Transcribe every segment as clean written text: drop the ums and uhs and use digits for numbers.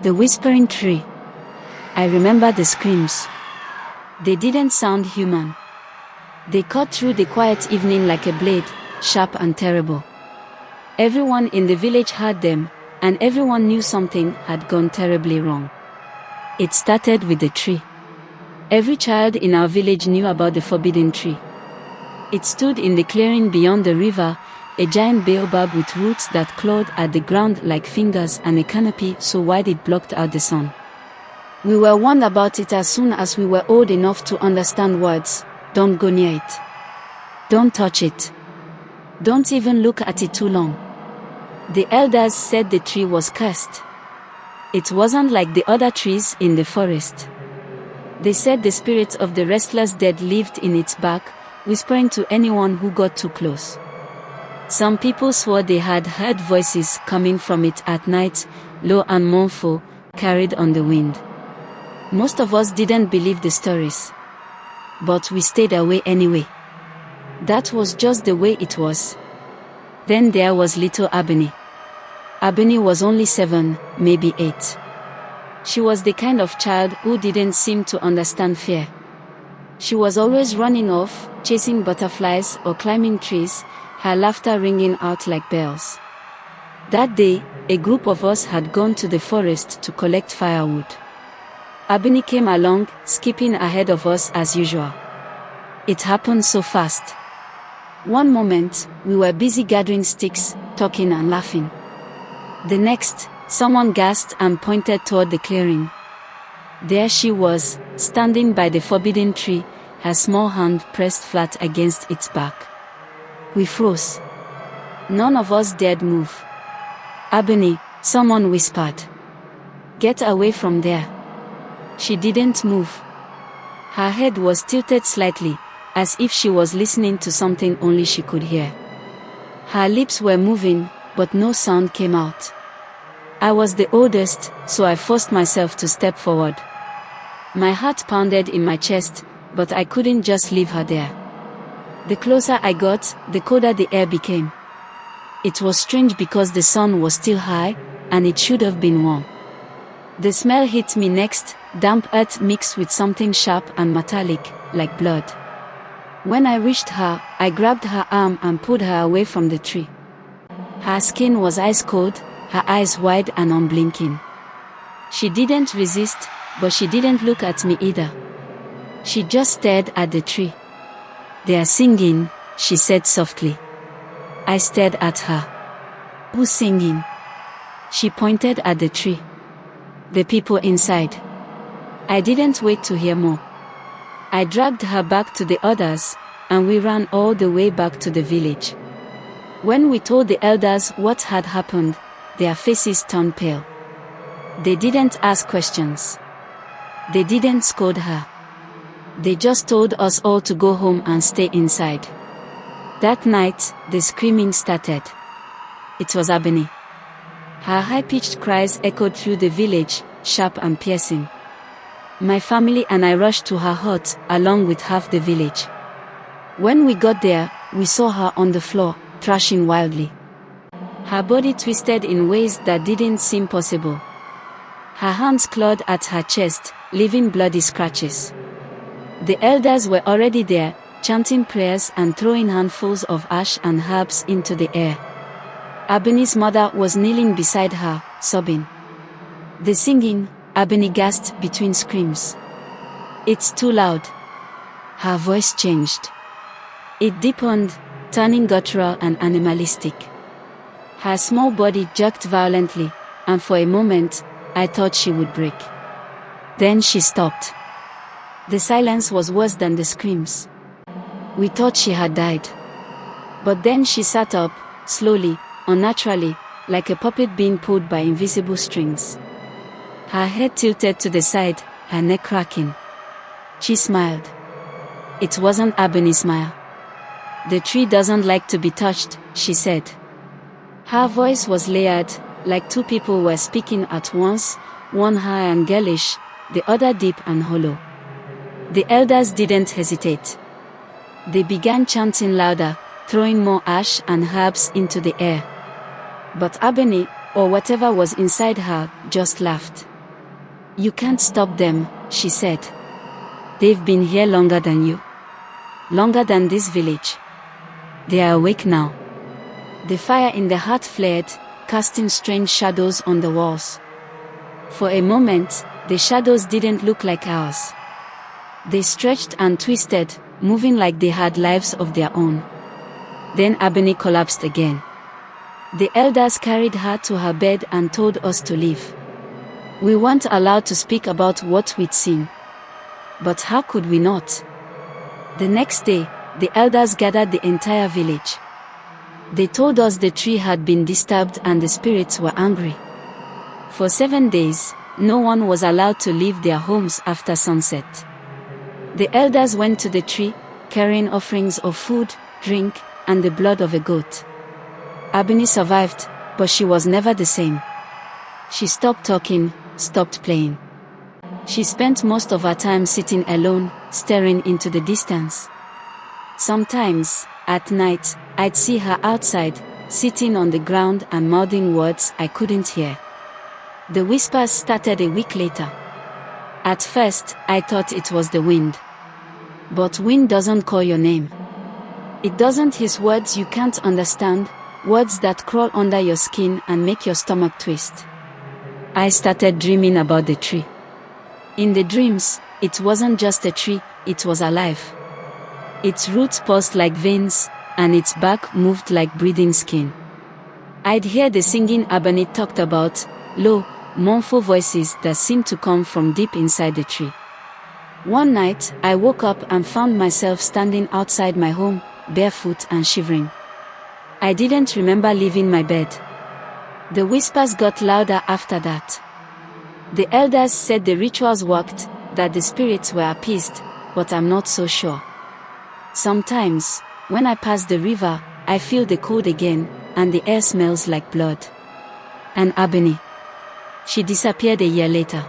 The whispering tree. I remember the screams. They didn't sound human. They cut through the quiet evening like a blade, sharp and terrible. Everyone in the village heard them, and everyone knew something had gone terribly wrong. It started with the tree. Every child in our village knew about the forbidden tree. It stood in the clearing beyond the river, a giant baobab with roots that clawed at the ground like fingers and a canopy so wide it blocked out the sun. We were warned about it as soon as we were old enough to understand words. Don't go near it. Don't touch it. Don't even look at it too long. The elders said the tree was cursed. It wasn't like the other trees in the forest. They said the spirits of the restless dead lived in its bark, whispering to anyone who got too close. Some people swore they had heard voices coming from it at night, low and mournful, carried on the wind. Most of us didn't believe the stories. But we stayed away anyway. That was just the way it was. Then there was little Ebony. Ebony was only 7, maybe 8. She was the kind of child who didn't seem to understand fear. She was always running off, chasing butterflies or climbing trees, her laughter ringing out like bells. That day, a group of us had gone to the forest to collect firewood. Ebony came along, skipping ahead of us as usual. It happened so fast. One moment, we were busy gathering sticks, talking and laughing. The next, someone gasped and pointed toward the clearing. There she was, standing by the forbidden tree, her small hand pressed flat against its bark. We froze. None of us dared move. Ebony, someone whispered. Get away from there. She didn't move. Her head was tilted slightly, as if she was listening to something only she could hear. Her lips were moving, but no sound came out. I was the oldest, so I forced myself to step forward. My heart pounded in my chest, but I couldn't just leave her there. The closer I got, the colder the air became. It was strange because the sun was still high, and it should have been warm. The smell hit me next, damp earth mixed with something sharp and metallic, like blood. When I reached her, I grabbed her arm and pulled her away from the tree. Her skin was ice cold, her eyes wide and unblinking. She didn't resist, but she didn't look at me either. She just stared at the tree. They are singing, she said softly. I stared at her. Who's singing? She pointed at the tree. The people inside. I didn't wait to hear more. I dragged her back to the others, and we ran all the way back to the village. When we told the elders what had happened, their faces turned pale. They didn't ask questions. They didn't scold her. They just told us all to go home and stay inside. That night, the screaming started. It was Ebony. Her high-pitched cries echoed through the village, sharp and piercing. My family and I rushed to her hut, along with half the village. When we got there, we saw her on the floor, thrashing wildly. Her body twisted in ways that didn't seem possible. Her hands clawed at her chest, leaving bloody scratches. The elders were already there, chanting prayers and throwing handfuls of ash and herbs into the air. Ebony's mother was kneeling beside her, sobbing. The singing, Ebony gasped between screams. It's too loud. Her voice changed. It deepened, turning guttural and animalistic. Her small body jerked violently, and for a moment, I thought she would break. Then she stopped. The silence was worse than the screams. We thought she had died. But then she sat up, slowly, unnaturally, like a puppet being pulled by invisible strings. Her head tilted to the side, her neck cracking. She smiled. It wasn't Ebony's smile. The tree doesn't like to be touched, she said. Her voice was layered, like two people were speaking at once, one high and girlish, the other deep and hollow. The elders didn't hesitate. They began chanting louder, throwing more ash and herbs into the air. But Ebony, or whatever was inside her, just laughed. You can't stop them, she said. They've been here longer than you. Longer than this village. They are awake now. The fire in the hearth flared, casting strange shadows on the walls. For a moment, the shadows didn't look like ours. They stretched and twisted, moving like they had lives of their own. Then Ebony collapsed again. The elders carried her to her bed and told us to leave. We weren't allowed to speak about what we'd seen. But how could we not? The next day, the elders gathered the entire village. They told us the tree had been disturbed and the spirits were angry. For 7 days, no one was allowed to leave their homes after sunset. The elders went to the tree, carrying offerings of food, drink, and the blood of a goat. Ebony survived, but she was never the same. She stopped talking, stopped playing. She spent most of her time sitting alone, staring into the distance. Sometimes, at night, I'd see her outside, sitting on the ground and mouthing words I couldn't hear. The whispers started a week later. At first, I thought it was the wind. But wind doesn't call your name. It doesn't hiss words you can't understand, words that crawl under your skin and make your stomach twist. I started dreaming about the tree. In the dreams, it wasn't just a tree, it was alive. Its roots pulsed like veins, and its bark moved like breathing skin. I'd hear the singing Ebony talked about, low, mournful voices that seemed to come from deep inside the tree. One night, I woke up and found myself standing outside my home, barefoot and shivering. I didn't remember leaving my bed. The whispers got louder after that. The elders said the rituals worked, that the spirits were appeased, but I'm not so sure. Sometimes, when I pass the river, I feel the cold again, and the air smells like blood. And Ebony. She disappeared a year later.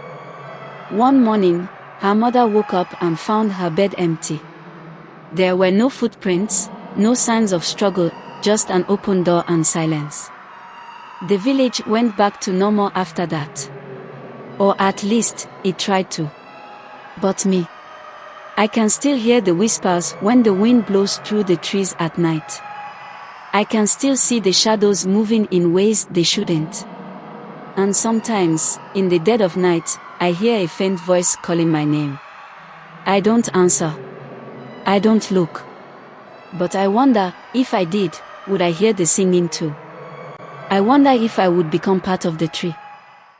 One morning, her mother woke up and found her bed empty. There were no footprints, no signs of struggle, just an open door and silence. The village went back to normal after that. Or at least, it tried to. But me. I can still hear the whispers when the wind blows through the trees at night. I can still see the shadows moving in ways they shouldn't. And sometimes, in the dead of night, I hear a faint voice calling my name. I don't answer. I don't look. But I wonder, if I did, would I hear the singing too? I wonder if I would become part of the tree.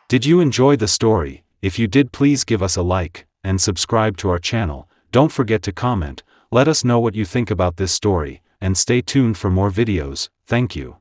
Did you enjoy the story? If you did, please give us a like, and subscribe to our channel. Don't forget to comment, let us know what you think about this story, and stay tuned for more videos. Thank you.